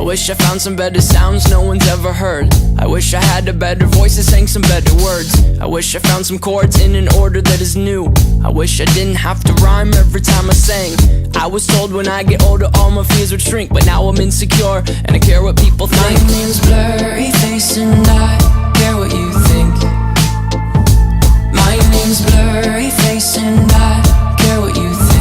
wish I found some better sounds no one's ever heard. I wish I had a better voice that sang some better words. I wish I found some chords in an order that is new. I wish I didn't have to rhyme every time I sang. I was told when I get older all my fears would shrink, but now I'm insecure and I care what people think. My name's Blurryface and I care what you think. My name's Blurryface and I care what you think.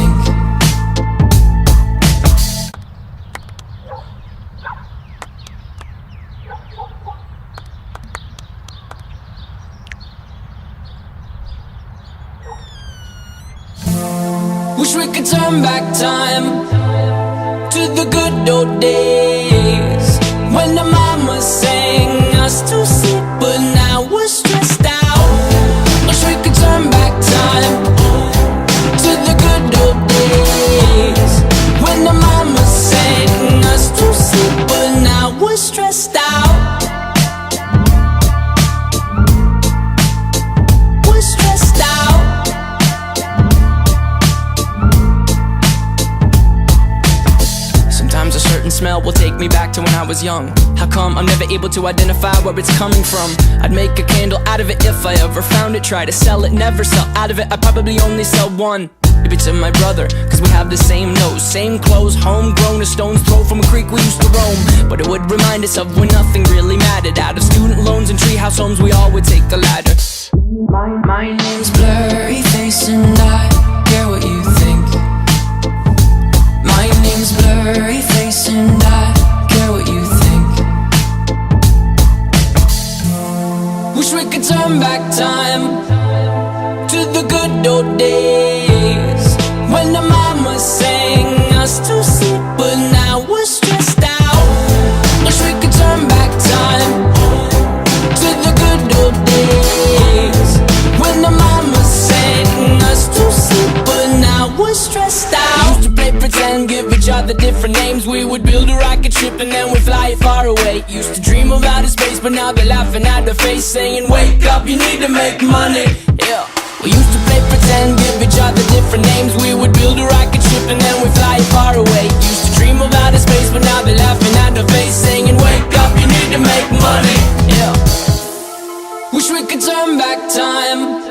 Wish we could turn back time to the good old days when the mama sang us to sleep, but now we're stressed out. Wish we could turn back time to the good old days when the mama sang us to sleep, but now we're stressed out. We're stressed out. Sometimes a certain smell will take me back to when I was young. How come I'm never able to identify where it's coming from? I'd make a candle out of it if I ever found it. Try to sell it, never sell out of it. I'd probably only sell one. Maybe to my brother, cause we have the same nose, same clothes, homegrown, a stone's throw from a creek we used to roam. But it would remind us of when nothing really mattered. Out of student loans and treehouse homes, we all would take the ladder. My name's Blurryface and I care what you think. My name's Blurryface and I care what you think. Wish we could turn back time to the good old days when the mama sang us to sleep, but now we're stressed out. Wish we could turn back time to the good old days when the mama sang us to sleep, but now we're stressed out. Used to play pretend, give each other different names. We would build a rocket ship and then we'd fly it far away. Used to dream of outer space, but now they're laughing at the face, saying wake up, you need to make money. Yeah. We used to play pretend, give each other different names. We would build a rocket ship and then we'd fly it far away. Used to dream of outer space, but now they're laughing at the face, saying wake up, you need to make money. Yeah. Wish we could turn back time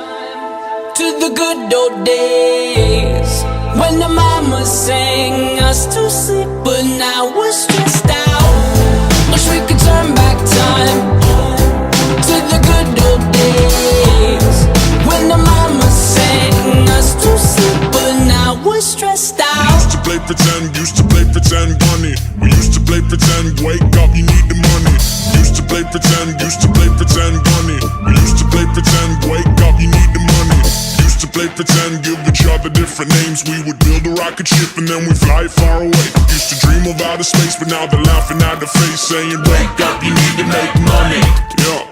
to the good old days when the mama sang us to sleep, but now we're stressed out. Wish we could turn back time to the good old days when the mama sang us to sleep, but now we're stressed out. We used to play pretend bunny. We used to play pretend, wake up, you need the money. Used to play pretend bunny. We used to play pretend, wake up, you need the money. Used to play pretend, give each other different names. We would build a rocket ship and then we'd fly it far away. Used to dream of outer space, but now they're laughing at the face, saying wake up, you need to make money. Yeah.